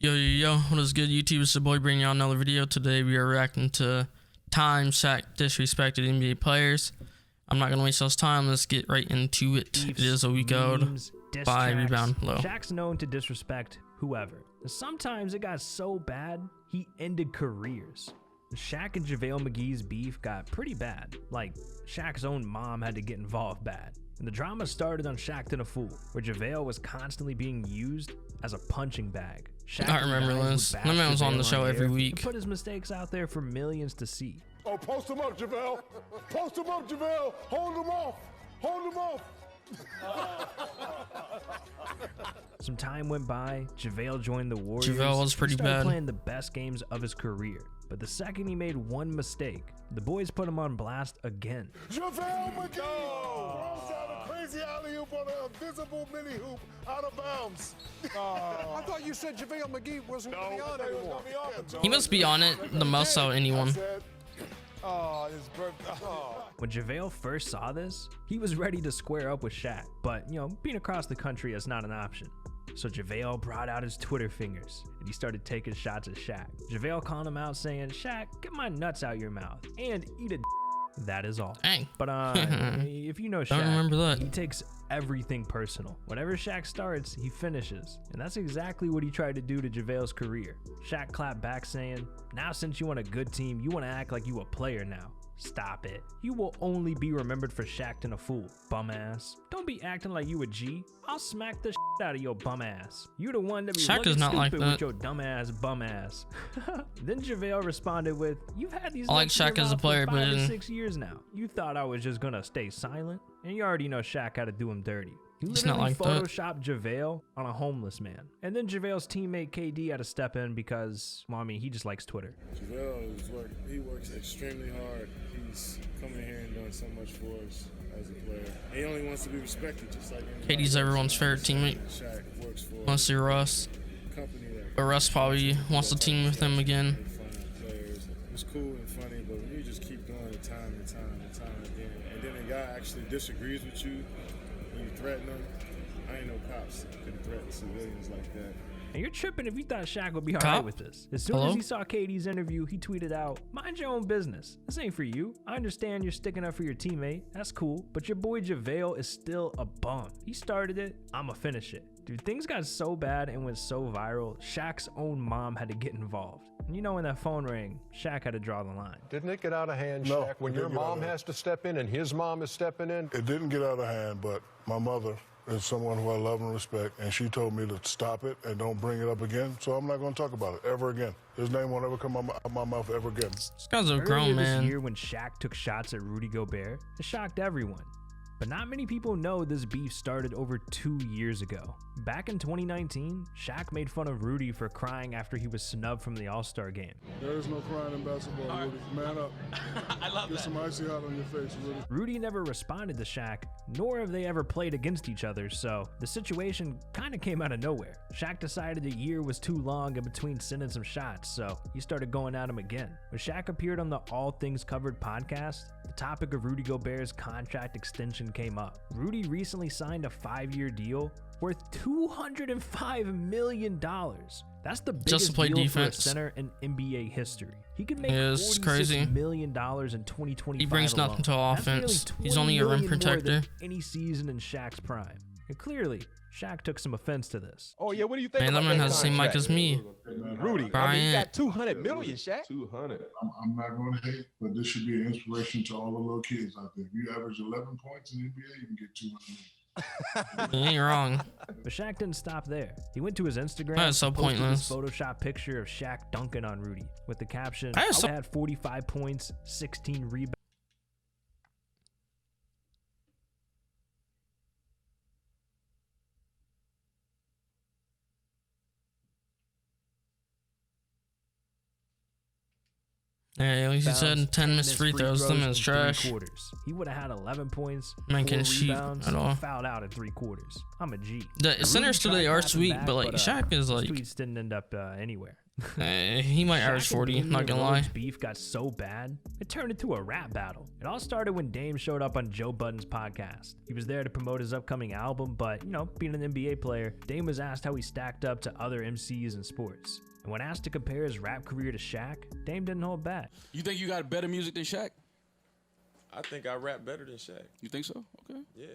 Yo, what is good, YouTube? It's your boy bringing y'all another video. Today we are reacting to times Shaq disrespected NBA players. I'm not gonna waste y'all's time. Let's get right into it. It is a week old. By Rebound Low. Shaq's known to disrespect whoever. Sometimes it got so bad he ended careers. Shaq and Javale McGee's beef got pretty bad. Like, Shaq's own mom had to get involved bad. And the drama started on Shaq'd a Fool, where Javale was constantly being used as a punching bag. Shaq I remember this. That man was on the show every week. Put his mistakes out there for millions to see. Oh, post him up, Javale. Post him up, Javale. Hold him off. Hold him off. Some time went by. Javale joined the Warriors. Javale was pretty bad. Playing the best games of his career. But the second he made one mistake, the boys put him on blast again. Javale McGee throws down a crazy alley-oop on an invisible mini hoop out of bounds. I thought you said Javale McGee wasn't going to be on anymore. He must be on it the most out of anyone. When Javale first saw this, he was ready to square up with Shaq, but being across the country is not an option. So Javale brought out his Twitter fingers and he started taking shots at Shaq. Javale called him out saying, "Shaq, get my nuts out your mouth and eat a d." That is all. Dang. But if you know Shaq, don't remember that. He takes everything personal. Whenever Shaq starts, he finishes. And that's exactly what he tried to do to Javale's career. Shaq clapped back saying, "Now since you want a good team, you want to act like you a player now. Stop it. You will only be remembered for Shaq'd a Fool, bum ass. Don't be acting like you a G. I'll smack the out of your bum ass. You the one that be Shaq looking is not stupid like that. with your dumb ass bum ass." Then Javale responded with, "You've had these I like nuts in your Shaq as a mouth player, for 5 but to 6 years now. You thought I was just gonna stay silent? And you already know Shaq had to do him dirty." He It's not literally like that. photoshopped Javale on a homeless man. And then Javale's teammate KD had to step in because, well, I mean, he just likes Twitter. Javale he works extremely hard. He's coming here and doing so much for us as a player. And he only wants to be respected, just like anybody KD's else. everyone's favorite teammate. Shaq works for Mostly Russ. a company that But Russ probably wants to team with him again. players. It was cool and funny, but when you just keep doing it time and time again, and then a guy actually disagrees with you, when you threaten them, I ain't no cops can threaten civilians like that. And you're tripping if you thought Shaq would be Cop? alright with this. As soon Hello? as he saw KD's interview, he tweeted out, "Mind your own business. This ain't for you. I understand you're sticking up for your teammate. That's cool. But your boy Javale is still a bum. He started it. I'ma finish it." Dude, things got so bad and went so viral, Shaq's own mom had to get involved. And when that phone rang, Shaq had to draw the line. Didn't it get out of hand, No, Shaq, when it your didn't get out mom of hand. has to step in and his mom is stepping in? It didn't get out of hand, but my mother is someone who I love and respect, and she told me to stop it and don't bring it up again, so I'm not going to talk about it ever again. His name won't ever come out my mouth ever again. This guy's a Earlier grown this man. year when Shaq took shots at Rudy Gobert, it shocked everyone. But not many people know this beef started over 2 years ago. Back in 2019, Shaq made fun of Rudy for crying after he was snubbed from the All-Star game. There is no crying in basketball, Rudy. Man up. I love Get that. some icy hot on your face, Rudy. Rudy never responded to Shaq, nor have they ever played against each other, so the situation kind of came out of nowhere. Shaq decided a year was too long in between sending some shots, so he started going at him again. When Shaq appeared on the All Things Covered podcast, the topic of Rudy Gobert's contract extension came up. Rudy recently signed a 5-year deal worth $205 million. That's the biggest Just to play deal defense. for a center in NBA history. He could make Yeah, it's $46 crazy. million in 2025. He brings nothing to alone. offense. That's nearly He's only a rim $20 million more than protector. any season in Shaq's prime. And clearly, Shaq took some offense to this. Oh yeah, what do you think? Man, that about man has the same mic contract? as me. Rudy. I mean, you Bryant. got 200 million, Shaq. 200. I'm not going to hate, but this should be an inspiration to all the little kids out there. If you average 11 points in the NBA, you can get 200 million. He ain't wrong. But Shaq didn't stop there. He went to his Instagram That is so and posted pointless. this Photoshop picture of Shaq dunking on Rudy with the caption, That is so- "I had 45 points, 16 rebounds." Hey, at least he said 10 missed free throws. Them is in trash. 3 quarters. He would have had 11 points, Man 4 can't shoot rebounds, at all. fouled out in 3 quarters. I'm a G. The Rudy centers tried today are clapping sweet, back, but like Shaq is his like tweets didn't end up anywhere. He might average Shaq 40, and Dame not gonna and lie. Rhodes beef got so bad, it turned into a rap battle. It all started when Dame showed up on Joe Budden's podcast. He was there to promote his upcoming album, but, you know, being an NBA player, Dame was asked how he stacked up to other MCs in sports. And when asked to compare his rap career to Shaq, Dame didn't hold back. You think you got better music than Shaq? I think I rap better than Shaq. You think so? Okay. Yeah.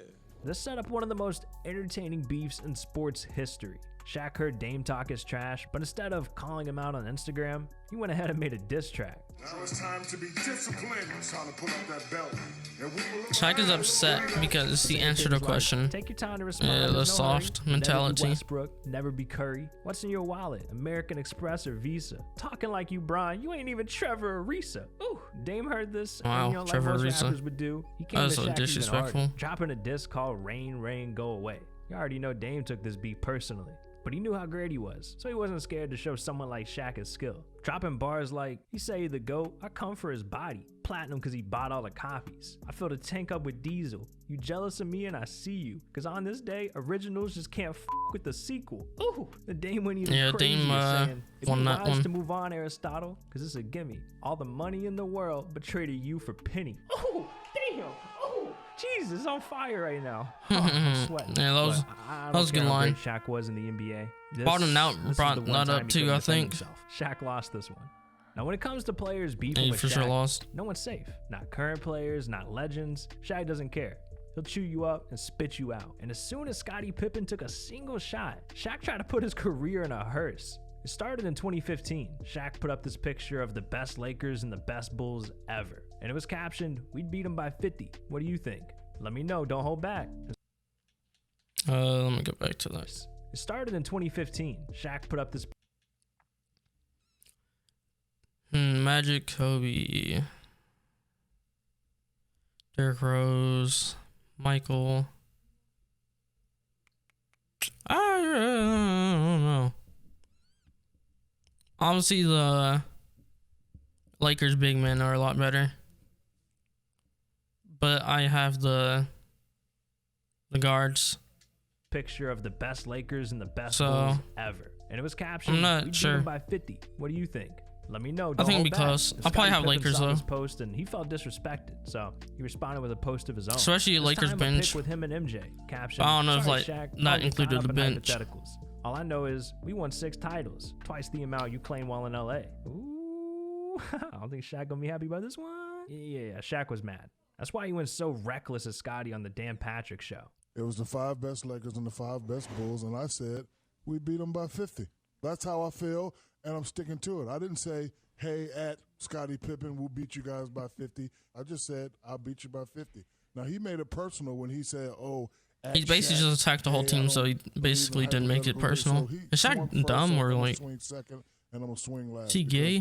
This set up one of the most entertaining beefs in sports history. Shaq heard Dame talk his trash, but instead of calling him out on Instagram, he went ahead and made a diss track. Now it's time to be disciplined. It's time to put up that belt. And we will Shaq is upset because he answered a question. Take your time to respond. Yeah, the There's no soft hurry. mentality. Never be Westbrook, never be Curry. What's in your wallet? American Express or Visa? Talking like you, Brian. You ain't even Trevor Ariza. Ooh, Dame heard this. Wow, and, you know, like Trevor most Ariza. rappers would do. He came That's to so Shaq even disrespectful. harder, dropping a diss called "Rain, Rain, Go Away." You already know Dame took this beat personally, but he knew how great he was, so he wasn't scared to show someone like Shaq his skill. Dropping bars like, "He say he the GOAT, I come for his body. Platinum cause he bought all the copies. I fill the tank up with diesel. You jealous of me and I see you. Cause on this day, originals just can't f with the sequel." Ooh, the Dame went even Yeah, crazier, Dame, saying, "If won you that wise one. to move on, Aristotle, cause it's a gimme. All the money in the world, but traded you for penny." Ooh, damn. Ooh, Jesus, on fire right now. I'm sweating. Yeah, that was- But I that don't was a care good how line. great Shaq was in the NBA. Bottom out This is brought the one that time up he too, couldn't I defend think. himself. Shaq lost this one. Now, when it comes to players beefing He with for Shaq, sure lost. no one's safe. Not current players, not legends. Shaq doesn't care. He'll chew you up and spit you out. And as soon as Scottie Pippen took a single shot, Shaq tried to put his career in a hearse. It started in 2015. Shaq put up this picture of the best Lakers and the best Bulls ever. And it was captioned, "We'd beat them by 50. What do you think? Let me know, don't hold back." Let me go back to that. It started in 2015. Shaq put up this Magic, Kobe, Derrick Rose, Michael. I don't know. Obviously, the Lakers big men are a lot better, but I have the guards. picture of the best Lakers and the best So, Bulls ever. And it was captioned, I'm not "We'd beat sure. them by 50. What do you think? Let me know. I Don't think it'll hold be back." close. And I'll probably Scottie have Pippen Lakers, saw though. this post and he felt disrespected, so he responded with a post of his own. Especially This Lakers time, a bench. pic with him and MJ. Caption, I don't know if, "Sorry, like, Shaq, that don't get included caught the up in bench." hypotheticals. All I know is we won 6 titles, twice the amount you claim while in LA. Ooh, I don't think Shaq gonna be happy about this one. Yeah, Shaq was mad. That's why he went so reckless at Scottie on the Dan Patrick show. It was the 5 best Lakers and the 5 best Bulls, and I said we beat them by 50. That's how I feel, and I'm sticking to it. I didn't say, "Hey, at Scottie Pippen, we'll beat you guys by 50. I just said, "I'll beat you by 50. Now, he made it personal when he said, "Oh, at He basically Shaq, just attacked the whole hey, I team, so he don't believe basically in didn't make it hypotheticals." personal. So he Is Shaq swung first, dumb so or I'm gonna like, swing second, and I'm going to swing last. is he because gay?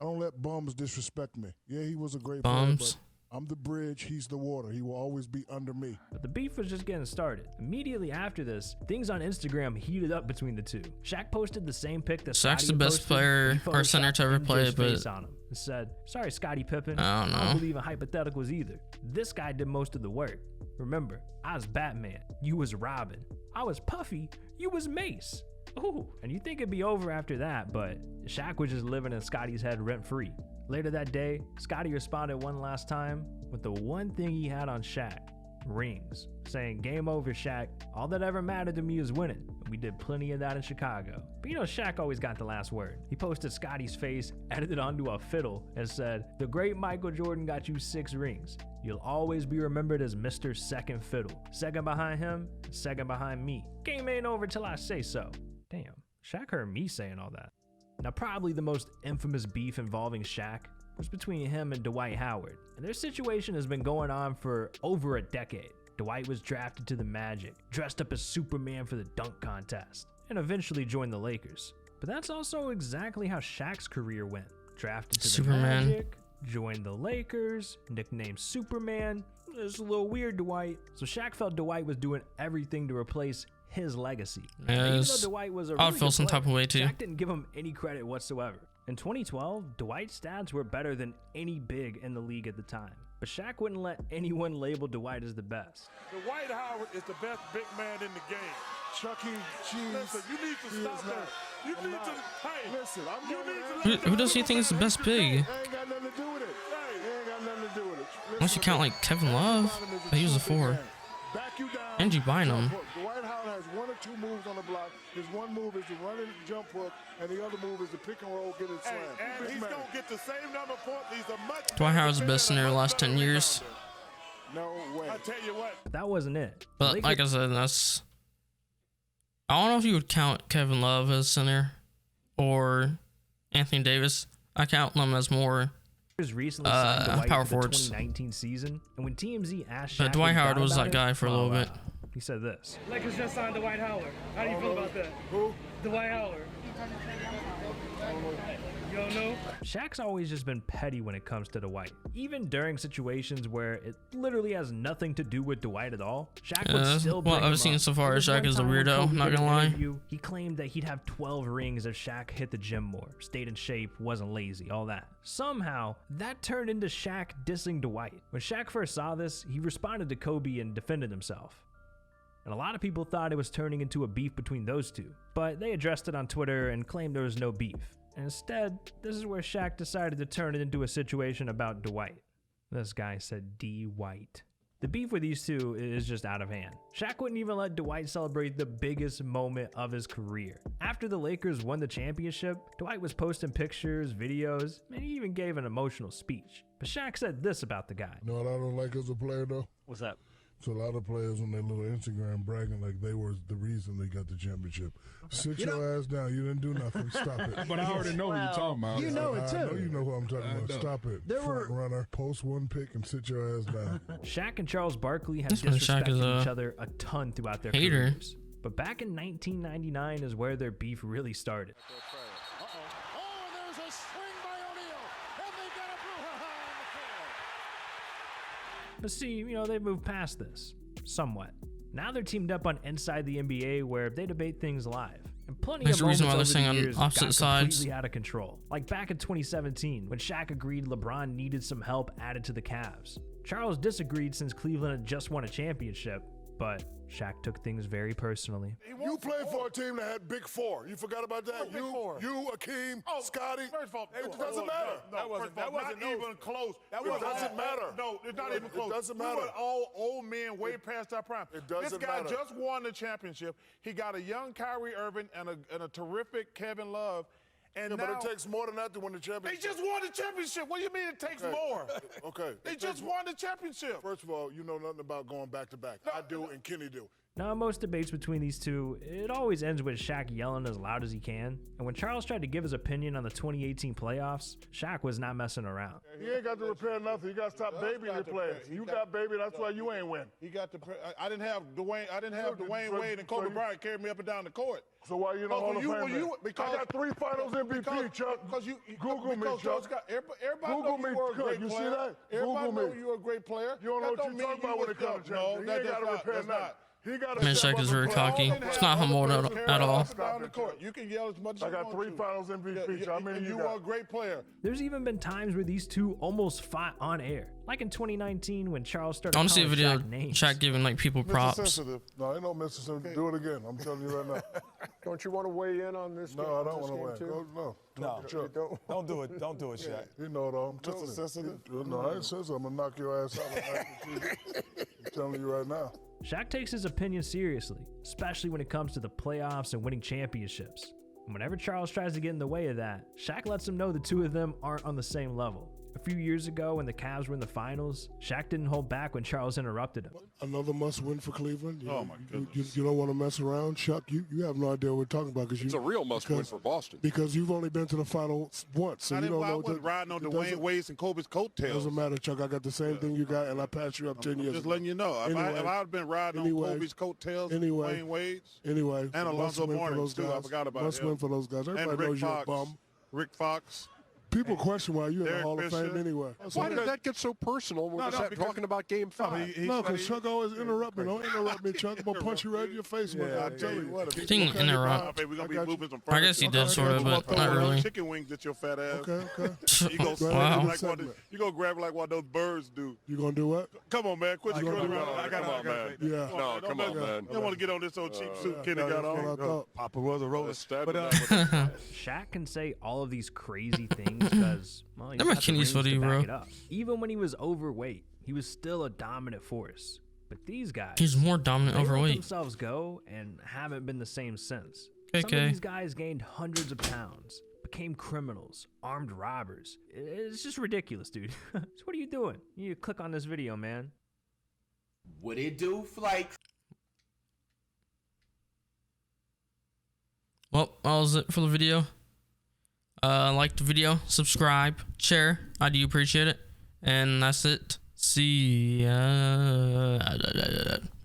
I don't let bums disrespect me. Yeah, he was a great Bums? player, but I'm the bridge, he's the water. He will always be under me. But the beef was just getting started. Immediately after this, things on Instagram heated up between the two. Shaq posted the same pic that Shaq's Scottie the had best posted. player He or center to ever photoshopped play, MJ's face but on him and said, "Sorry, Scottie Pippen. I don't know." believe in hypotheticals either. This guy did most of the work. Remember, I was Batman. You was Robin. I was Puffy. You was Mace. Ooh, and you think it'd be over after that, but Shaq was just living in Scottie's head rent-free. Later that day, Scottie responded one last time with the one thing he had on Shaq, rings, saying, "Game over, Shaq. All that ever mattered to me is winning. We did plenty of that in Chicago." But you know, Shaq always got the last word. He posted Scottie's face, edited onto a fiddle, and said, "The great Michael Jordan got you 6 rings. You'll always be remembered as Mr. Second Fiddle. Second behind him, second behind me. Game ain't over till I say so." Damn, Shaq heard me saying all that. Now, probably the most infamous beef involving Shaq was between him and Dwight Howard, and their situation has been going on for over a decade. Dwight was drafted to the Magic, dressed up as Superman for the dunk contest, and eventually joined the Lakers. But that's also exactly how Shaq's career went. Drafted to Superman. the Magic, joined the Lakers, nicknamed Superman. It's a little weird, Dwight. So Shaq felt Dwight was doing everything to replace his legacy. Even Yes. though Dwight was a I'd really feel good some player, type of way, too. Shaq didn't give him any credit whatsoever. In 2012, Dwight's stats were better than any big in the league at the time. But Shaq wouldn't let anyone label Dwight as the best. Dwight Howard is the best big man in the game. Chuck E. Cheese. Listen, you need to He stop is that. not. You need to. Hey, listen. Who does he think is the best big? Ain't got nothing to do with it. Ain't got nothing to do with it. Unless you count like Kevin Love, but he was a 4. Back you down. Angie Bynum. Dwight Howard has 1 or 2 moves on the block. His one move is to run and jump hook, and the other move is to pick and roll, get it slam. And he's going to get the same number of points. He's a much Dwight Howard's the best in the last 10 years. No way. I tell you what. That wasn't it. But like I said, that's. I don't know if you would count Kevin Love as center or Anthony Davis. I count them as more Recently signed Dwight power for the forwards. 2019 season, and when TMZ asked But Shaq Dwight what he Howard thought was about that it, guy for a little bit. He said this. Lakers just signed Dwight Howard. How do you feel about that? Who? Dwight Howard. You don't know? Shaq's always just been petty when it comes to Dwight. Even during situations where it literally has nothing to do with Dwight at all, Shaq would still bring what him I've seen up. so far There is was Shaq one is a time when weirdo, Kobe not did an gonna lie. interview, he claimed that he'd have 12 rings if Shaq hit the gym more, stayed in shape, wasn't lazy, all that. Somehow, that turned into Shaq dissing Dwight. When Shaq first saw this, he responded to Kobe and defended himself. And a lot of people thought it was turning into a beef between those two, but they addressed it on Twitter and claimed there was no beef. Instead, this is where Shaq decided to turn it into a situation about Dwight. This guy said D. White. The beef with these two is just out of hand. Shaq wouldn't even let Dwight celebrate the biggest moment of his career. After the Lakers won the championship, Dwight was posting pictures, videos, and he even gave an emotional speech. But Shaq said this about the guy. You know what I don't like as a player, though? What's that? So a lot of players on their little Instagram bragging like they were the reason they got the championship. Sit your ass down. You didn't do nothing. Stop it. But I already know what you're talking about. You know it too. I know you know who I'm talking about. Stop it. Front runner, post one pick and sit your ass down. Shaq and Charles Barkley have This man Shaq is disrespected a each other a ton throughout their hater. careers. But back in 1999 is where their beef really started. There's a swing by O'Neal, and they got a brouhaha on the floor. But see, they've moved past this. Somewhat. Now they're teamed up on Inside the NBA where they debate things live. And plenty There's of a reason why moments they're over the saying on years opposite got sides. completely out of control. Like back in 2017 when Shaq agreed LeBron needed some help added to the Cavs. Charles disagreed since Cleveland had just won a championship, but Shaq took things very personally. You played for a team that had Big Four. You forgot about that? You, Akeem, Scotty. First of all, It doesn't matter. That wasn't even close. It doesn't matter. No, it's not even close. It doesn't We matter. were all old men way past our prime. It doesn't This guy matter. just won the championship. He got a young Kyrie Irving and a terrific Kevin Love. And Yeah, now, but it takes more than that to win the they championship. just won the championship. What do you mean it takes more? Okay. They just won the championship. First of all, you know nothing about going back to back. I do and Kenny do. Now, in most debates between these two, it always ends with Shaq yelling as loud as he can. And when Charles tried to give his opinion on the 2018 playoffs, Shaq was not messing around. He ain't got to repair nothing. You got to stop babying your players. You got baby, that's why you ain't win. He got the. I didn't have Dwayne. I didn't have Dwayne Wade and Kobe Bryant carry me up and down the court. So why you not Hall of Fame? Because I got 3 Finals MVP, Chuck. Because you Google me, Chuck. Everybody Google knows me, you were a great you see player. that? Everybody Google knows me. you were a great player. You don't know what you're talking about when it comes to No, championship. He ain't got to repair nothing. He got Man, Shaq is very cocky. It's not humble at all. Down the court. You can yell as much as I you got want 3 to. Finals MVP. How many You you were a got? great player. There's even been times where these two almost fought on air. Like in 2019 when Charles started I want to see a calling video Shaq of names. Shaq giving like people Mr. props. Sensitive. No, ain't no Mr. Sensitive. Do it again. I'm telling you right now. Don't you want to weigh in on this? No, I don't want to win. Too? No. You don't. Don't do it. Don't do it, Shaq. You know it all. I'm telling you. Sensitive? No, I ain't sensitive. I'm going to knock your ass out. I'm telling you right now. Shaq takes his opinion seriously, especially when it comes to the playoffs and winning championships. And whenever Charles tries to get in the way of that, Shaq lets him know the two of them aren't on the same level. A few years ago when the Cavs were in the finals, Shaq didn't hold back when Charles interrupted him. Another must-win for Cleveland. Oh, my goodness. You don't want to mess around, Chuck. You have no idea what we're talking about. It's a real must-win for Boston. Because you've only been to the final once, so you don't know. I wasn't riding on Dwayne Wade's and Kobe's coattails. Doesn't matter, Chuck. I got the same thing you got, and I passed you up 10 years Just ago. letting you know. If I'd been riding on Kobe's coattails, Dwayne Wade's, Anyway. and Alonzo must win for Mourning, those too. I guys. forgot about Must him. win for those guys. And Everybody Rick knows you're a Fox. bum. Rick Fox. People question why you're in the Derek Hall of Fisher. Fame anyway. Why did that get so personal when we're talking about Game 5? No, because Chuck always interrupt me. Don't interrupt me, Chuck. I'm going to punch you right in your face, man. I tell you. He didn't interrupt. We're gonna be moving some I guess he did sort of, but not really. Chicken wings at your fat ass. Okay. You gonna Wow. you gonna grab it like what those birds do. You going to do what? Come on, man. Quit You gonna screwing do around. it? Come on, man. Yeah. No, come on, man. You don't want to get on this old cheap suit Kenny got that's what I on. thought. Papa was a roller. Shaq can say all of these crazy things because, well, he's Them are got the Kenny's rings to footy, back bro. it up. Even when he was overweight, he was still a dominant force. But these guys, He's more dominant they let overweight. themselves go and haven't been the same since. Some of Okay. these guys gained hundreds of pounds, became criminals, armed robbers. It's just ridiculous, dude. So what are you doing? You need to click on this video, man. What it do, Flight? Well, that was it for the video. Like the video, subscribe, share. I do appreciate it. And that's it. See ya.